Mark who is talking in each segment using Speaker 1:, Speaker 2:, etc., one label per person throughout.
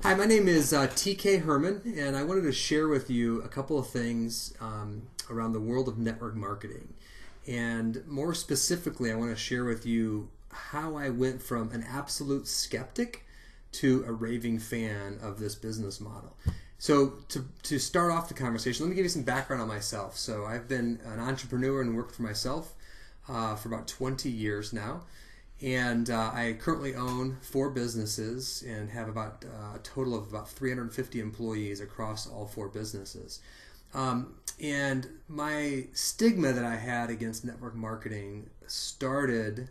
Speaker 1: Hi, my name is TK Herman, and I wanted to share with you a couple of things around the world of network marketing. And more specifically, I want to share with you how I went from an absolute skeptic to a raving fan of this business model. So to start off the conversation, let me give you some background on myself. So I've been an entrepreneur and worked for myself for about 20 years now. And I currently own 4 businesses and have about a total of about 350 employees across all 4 businesses. And my stigma that I had against network marketing started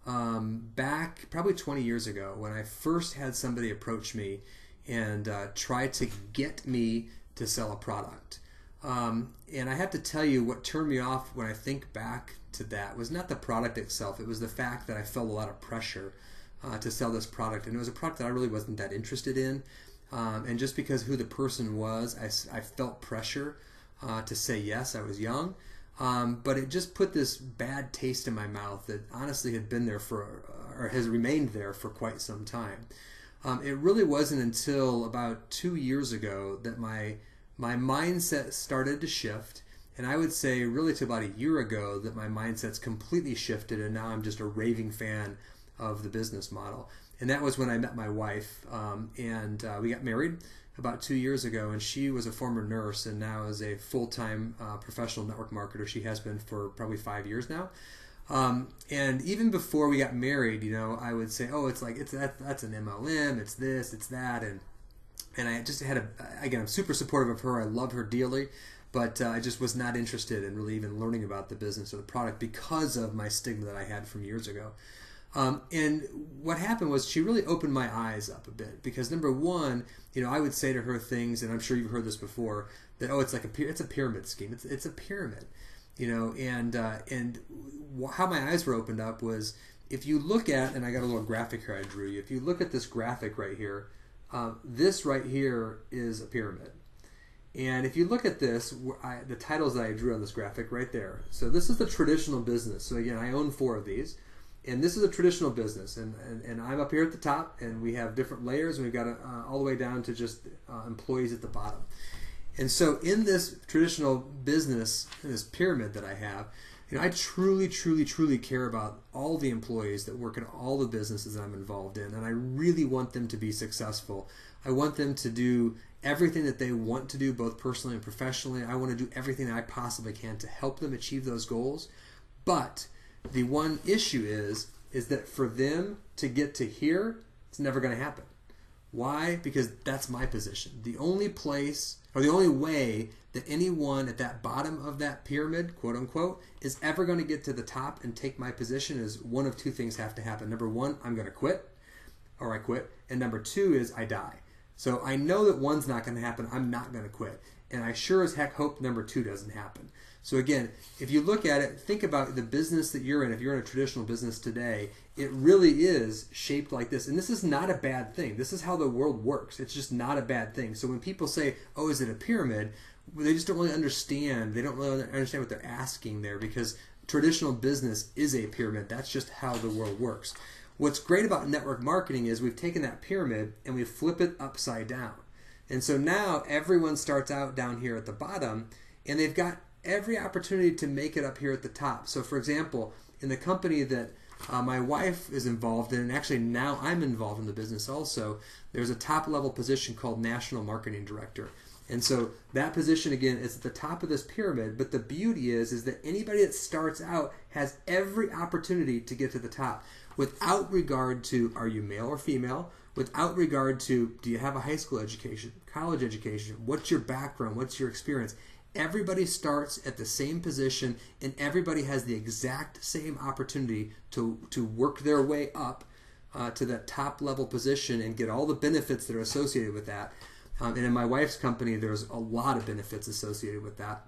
Speaker 1: back probably 20 years ago when I first had somebody approach me and try to get me to sell a product. And I have to tell you, what turned me off when I think back to that was not the product itself. It was the fact that I felt a lot of pressure to sell this product. And it was a product that I really wasn't that interested in. And just because who the person was, I felt pressure to say yes. I was young. But it just put this bad taste in my mouth that honestly had been there or has remained there for quite some time. It really wasn't until about 2 years ago that my mindset started to shift, and I would say really to about a year ago that my mindset's completely shifted, and now I'm just a raving fan of the business model. And that was when I met my wife, and we got married about 2 years ago, and she was a former nurse and now is a full-time professional network marketer. She has been for probably 5 years now. And even before we got married, I would say, oh, that's an MLM, it's this, it's that, and I just had again, I'm super supportive of her. I love her dearly, but I just was not interested in really even learning about the business or the product because of my stigma that I had from years ago. And what happened was she really opened my eyes up a bit because number one, I would say to her things, and I'm sure you've heard this before, that it's a pyramid scheme. It's a pyramid, and how my eyes were opened up was if you look at, and I got a little graphic here I drew you. If you look at this graphic right here, this right here is a pyramid. And if you look at this, the titles that I drew on this graphic right there. So this is the traditional business. So again, I own 4 of these. And this is a traditional business. And I'm up here at the top, and we have different layers, and we've got all the way down to just employees at the bottom. And so in this traditional business, in this pyramid that I have, I truly, truly, truly care about all the employees that work in all the businesses that I'm involved in, and I really want them to be successful. I want them to do everything that they want to do, both personally and professionally. I want to do everything that I possibly can to help them achieve those goals. But the one issue is that for them to get to here, it's never going to happen. Why? Because that's my position. The only place, or the only way that anyone at that bottom of that pyramid, quote unquote, is ever going to get to the top and take my position is one of 2 things have to happen. Number 1, I'm going to quit, or I quit. And number 2 is I die. So I know that 1's not going to happen. I'm not going to quit. And I sure as heck hope number 2 doesn't happen. So again, if you look at it, think about the business that you're in. If you're in a traditional business today, it really is shaped like this. And this is not a bad thing. This is how the world works. It's just not a bad thing. So when people say, oh, is it a pyramid? They just don't really understand. They don't really understand what they're asking there because traditional business is a pyramid. That's just how the world works. What's great about network marketing is we've taken that pyramid and we flip it upside down. And so now everyone starts out down here at the bottom and they've got every opportunity to make it up here at the top. So for example, in the company that my wife is involved in, and actually now I'm involved in the business also, there's a top level position called National Marketing Director. And so that position, again, is at the top of this pyramid, but the beauty is that anybody that starts out has every opportunity to get to the top without regard to are you male or female, without regard to do you have a high school education, college education, what's your background, what's your experience. Everybody starts at the same position and everybody has the exact same opportunity to work their way up to that top level position and get all the benefits that are associated with that. And in my wife's company, there's a lot of benefits associated with that,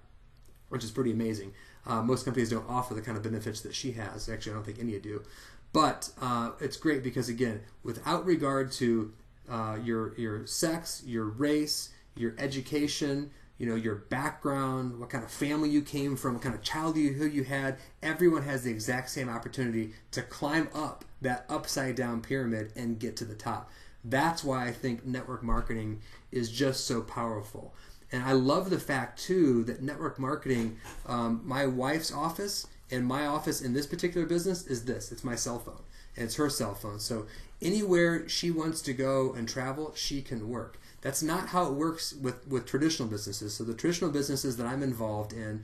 Speaker 1: which is pretty amazing. Most companies don't offer the kind of benefits that she has. Actually, I don't think any do. But it's great because, again, without regard to your sex, your race, your education, your background, what kind of family you came from, what kind of childhood you had, everyone has the exact same opportunity to climb up that upside down pyramid and get to the top. That's why I think network marketing is just so powerful. And I love the fact too that network marketing, my wife's office and my office in this particular business is this. It's my cell phone and it's her cell phone. So anywhere she wants to go and travel, she can work. That's not how it works with traditional businesses. So the traditional businesses that I'm involved in,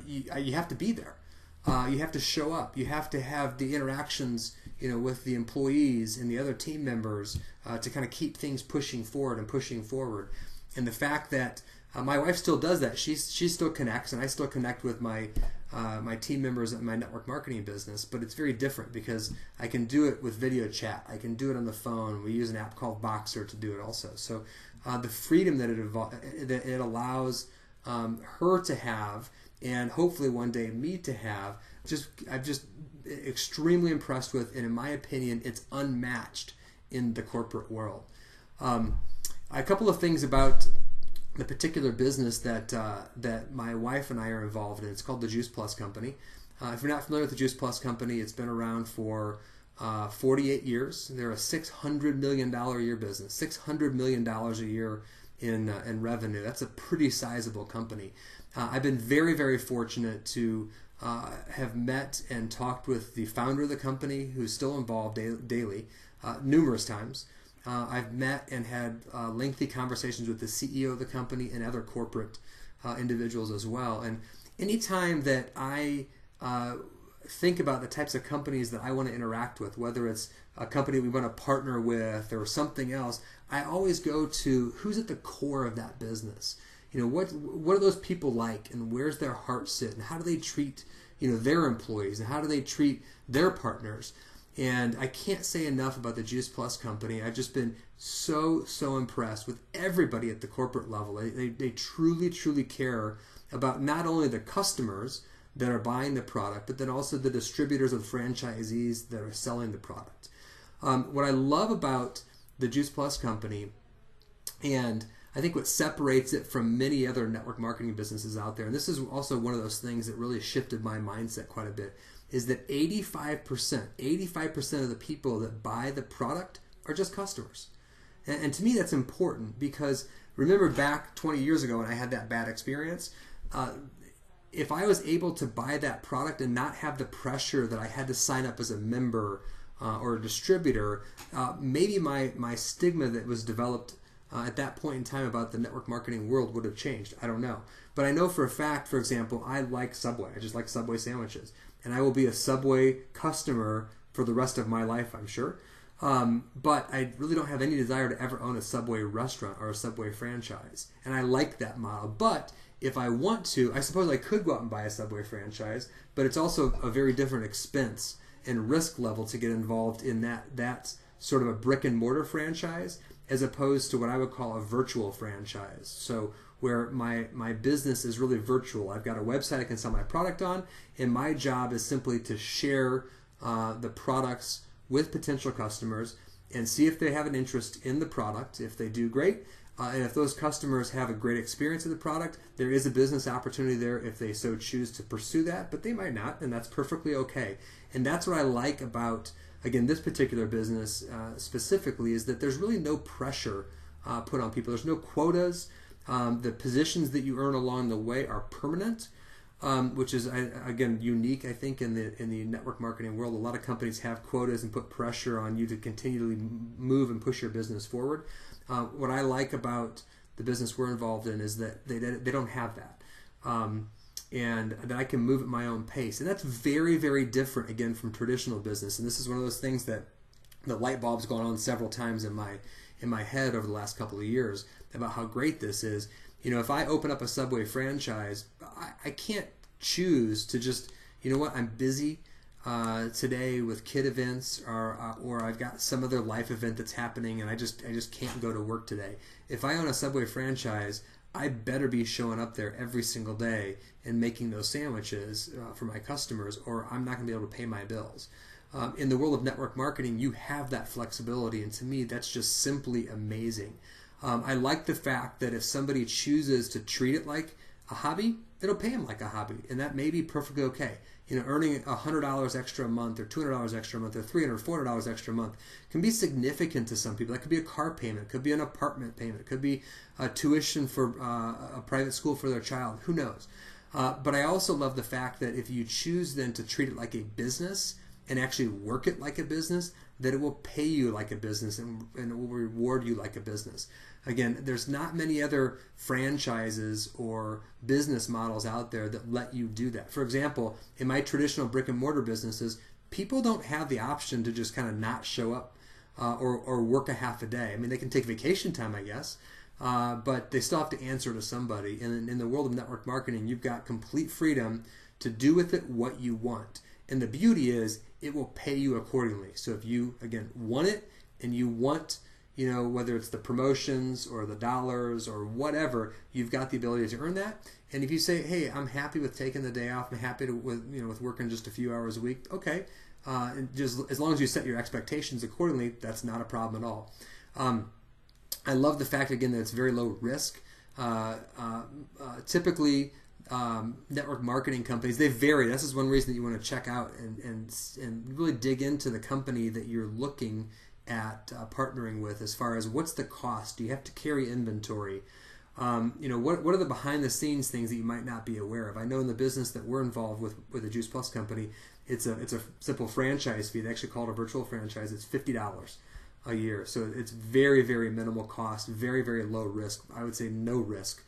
Speaker 1: you have to be there. You have to show up. You have to have the interactions, with the employees and the other team members to kind of keep things pushing forward and pushing forward. And the fact that my wife still does that, she still connects, and I still connect with my team members in my network marketing business. But it's very different because I can do it with video chat. I can do it on the phone. We use an app called Boxer to do it also. So the freedom that it allows her to have, and hopefully one day me to have, I'm just extremely impressed with, and in my opinion, it's unmatched in the corporate world. A couple of things about the particular business that my wife and I are involved in. It's called the Juice Plus Company. If you're not familiar with the Juice Plus Company, it's been around for 48 years. They're a $600 million a year business, $600 million a year in revenue. That's a pretty sizable company. I've been very, very fortunate to have met and talked with the founder of the company, who's still involved daily, numerous times. I've met and had lengthy conversations with the CEO of the company and other corporate individuals as well. And anytime that I think about the types of companies that I want to interact with, whether it's a company we want to partner with or something else, I always go to who's at the core of that business. What are those people like, and where's their heart sit, and how do they treat their employees, and how do they treat their partners? And I can't say enough about the Juice Plus Company. I've just been so impressed with everybody at the corporate level. They truly, truly care about not only the customers that are buying the product, but then also the distributors or the franchisees that are selling the product. What I love about the Juice Plus Company, and I think what separates it from many other network marketing businesses out there, and this is also one of those things that really shifted my mindset quite a bit, is that 85% of the people that buy the product are just customers. And to me, that's important because remember back 20 years ago when I had that bad experience, if I was able to buy that product and not have the pressure that I had to sign up as a member or a distributor, maybe my stigma that was developed at that point in time about the network marketing world would have changed. I don't know. But I know for a fact, for example, I like Subway. I just like Subway sandwiches. And I will be a Subway customer for the rest of my life, I'm sure. But I really don't have any desire to ever own a Subway restaurant or a Subway franchise. And I like that model. But if I want to, I suppose I could go out and buy a Subway franchise, but it's also a very different expense and risk level to get involved in that sort of a brick and mortar franchise as opposed to what I would call a virtual franchise. So where my business is really virtual. I've got a website I can sell my product on, and my job is simply to share the products with potential customers and see if they have an interest in the product. If they do, great. And if those customers have a great experience with the product, there is a business opportunity there if they so choose to pursue that, but they might not, and that's perfectly okay. And that's what I like about, again, this particular business specifically, is that there's really no pressure put on people. There's no quotas. The positions that you earn along the way are permanent, which is, again, unique, I think, in the network marketing world. A lot of companies have quotas and put pressure on you to continually move and push your business forward. What I like about the business we're involved in is that they don't have that. And that I can move at my own pace. And that's very, very different, again, from traditional business. And this is one of those things that the light bulb's gone on several times in my head over the last couple of years about how great this is. If I open up a Subway franchise, I can't choose to just, I'm busy today with kid events, or I've got some other life event that's happening, and I just can't go to work today. If I own a Subway franchise, I better be showing up there every single day and making those sandwiches for my customers, or I'm not going to be able to pay my bills. In the world of network marketing, you have that flexibility, and to me, that's just simply amazing. I like the fact that if somebody chooses to treat it like a hobby, it'll pay them like a hobby, and that may be perfectly okay. Earning $100 extra a month, or $200 extra a month, or $300, $400 extra a month can be significant to some people. That could be a car payment, could be an apartment payment, could be a tuition for a private school for their child. Who knows? But I also love the fact that if you choose then to treat it like a business and actually work it like a business, that it will pay you like a business and it will reward you like a business. Again, there's not many other franchises or business models out there that let you do that. For example, in my traditional brick and mortar businesses, people don't have the option to just kind of not show up or work a half a day. I mean, they can take vacation time, I guess, but they still have to answer to somebody. And in the world of network marketing, you've got complete freedom to do with it what you want. And the beauty is it will pay you accordingly. So if you, again, want it and you want, whether it's the promotions or the dollars or whatever, you've got the ability to earn that. And if you say, hey, I'm happy with taking the day off, I'm happy with working just a few hours a week, okay. And just as long as you set your expectations accordingly, that's not a problem at all. I love the fact, again, that it's very low risk. Typically, network marketing companies, they vary. This is one reason that you want to check out and really dig into the company that you're looking at partnering with, as far as what's the cost. Do you have to carry inventory? What are the behind the scenes things that you might not be aware of? I know in the business that we're involved with the Juice Plus company, it's a simple franchise fee. They actually call it a virtual franchise. It's $50 a year. So it's very, very minimal cost, very, very low risk. I would say no risk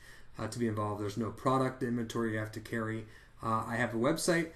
Speaker 1: to be involved. There's no product inventory you have to carry. I have a website.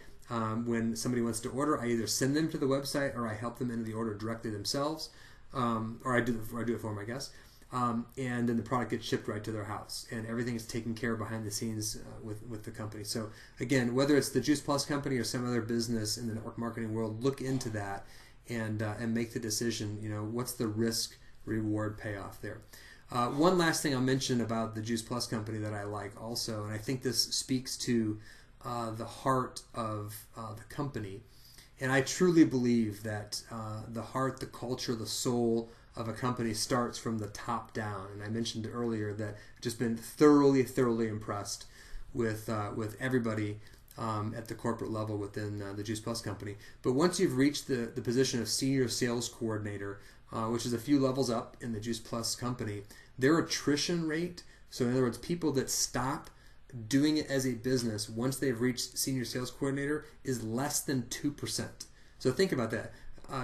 Speaker 1: When somebody wants to order, I either send them to the website or I help them into the order directly themselves, or I do it for them, I guess. And then the product gets shipped right to their house, and everything is taken care of behind the scenes with the company. So again, whether it's the Juice Plus company or some other business in the network marketing world, look into that and make the decision. What's the risk reward payoff there? One last thing I'll mention about the Juice Plus company that I like also, and I think this speaks to the heart of the company. And I truly believe that the heart, the culture, the soul of a company starts from the top down. And I mentioned earlier that I've just been thoroughly, thoroughly impressed with everybody at the corporate level within the Juice Plus company. But once you've reached the position of senior sales coordinator, which is a few levels up in the Juice Plus company, their attrition rate, so in other words, people that stop doing it as a business once they've reached senior sales coordinator, is less than 2%. So think about that.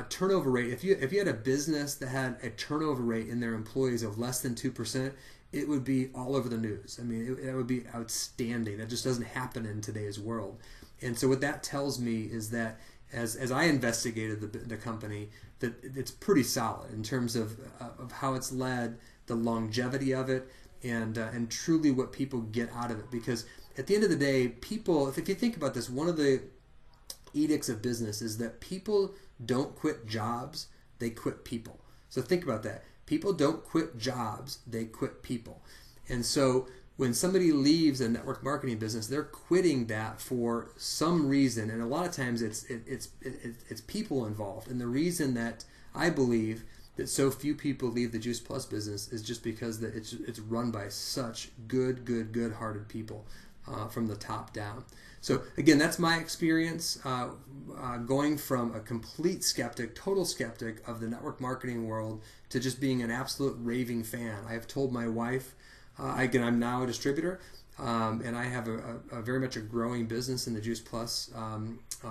Speaker 1: Turnover rate, if you had a business that had a turnover rate in their employees of less than 2%, it would be all over the news. I mean, it would be outstanding. That just doesn't happen in today's world. And so what that tells me is that as I investigated the company, that it's pretty solid in terms of how it's led, the longevity of it, and truly what people get out of it. Because at the end of the day, people, if you think about this, one of the edicts of business is that people don't quit jobs, they quit people. So think about that. People don't quit jobs, they quit people. And so when somebody leaves a network marketing business, they're quitting that for some reason, and a lot of times it's people involved. And the reason that I believe that so few people leave the Juice Plus business is just because that it's run by such good-hearted people from the top down. So again, that's my experience going from a complete skeptic, total skeptic of the network marketing world to just being an absolute raving fan. I have told my wife, again, I'm now a distributor, and I have a very much a growing business in the Juice Plus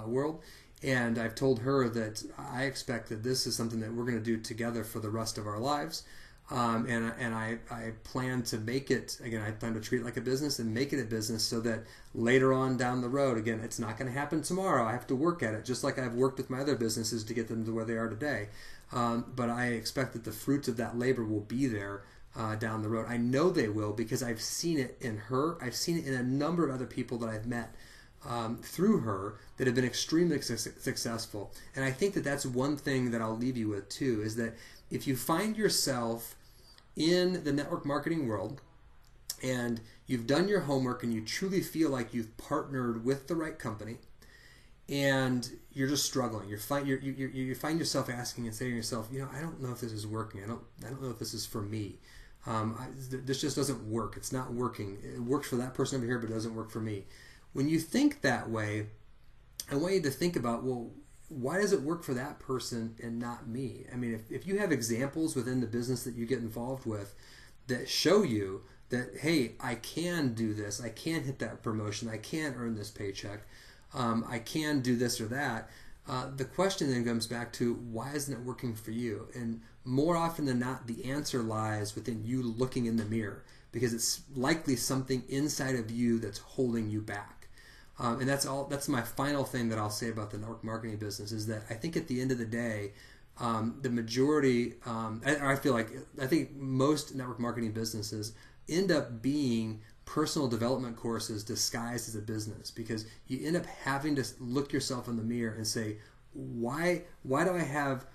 Speaker 1: world. And I've told her that I expect that this is something that we're going to do together for the rest of our lives. And I plan to make it, again, I plan to treat it like a business and make it a business so that later on down the road, again, it's not going to happen tomorrow. I have to work at it, just like I've worked with my other businesses to get them to where they are today. But I expect that the fruits of that labor will be there down the road. I know they will because I've seen it in her. I've seen it in a number of other people that I've met through her that have been extremely successful. And I think that that's one thing that I'll leave you with too, is that if you find yourself in the network marketing world and you've done your homework and you truly feel like you've partnered with the right company and you're just struggling, you find yourself asking and saying to yourself, I don't know if this is working. I don't know if this is for me. This just doesn't work. It's not working. It works for that person over here, but it doesn't work for me. When you think that way, I want you to think about, well, why does it work for that person and not me? I mean, if you have examples within the business that you get involved with that show you that, hey, I can do this, I can hit that promotion, I can earn this paycheck, I can do this or that, the question then comes back to, why isn't it working for you? And more often than not, the answer lies within you looking in the mirror, because it's likely something inside of you that's holding you back. And that's my final thing that I'll say about the network marketing business, is that I think at the end of the day, the majority, I think most network marketing businesses end up being personal development courses disguised as a business, because you end up having to look yourself in the mirror and say, why do I have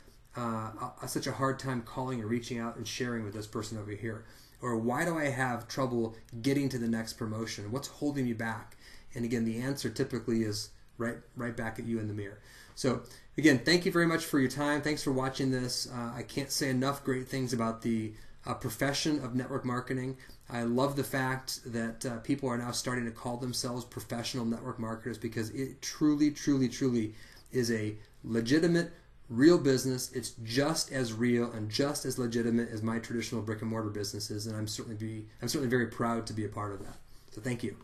Speaker 1: such a hard time calling and reaching out and sharing with this person over here? Or why do I have trouble getting to the next promotion? What's holding me back? And again, the answer typically is right back at you in the mirror. So again, thank you very much for your time. Thanks for watching this. I can't say enough great things about the profession of network marketing. I love the fact that people are now starting to call themselves professional network marketers, because it truly, truly, truly is a legitimate, real business. It's just as real and just as legitimate as my traditional brick and mortar businesses, and I'm certainly very proud to be a part of that. So thank you.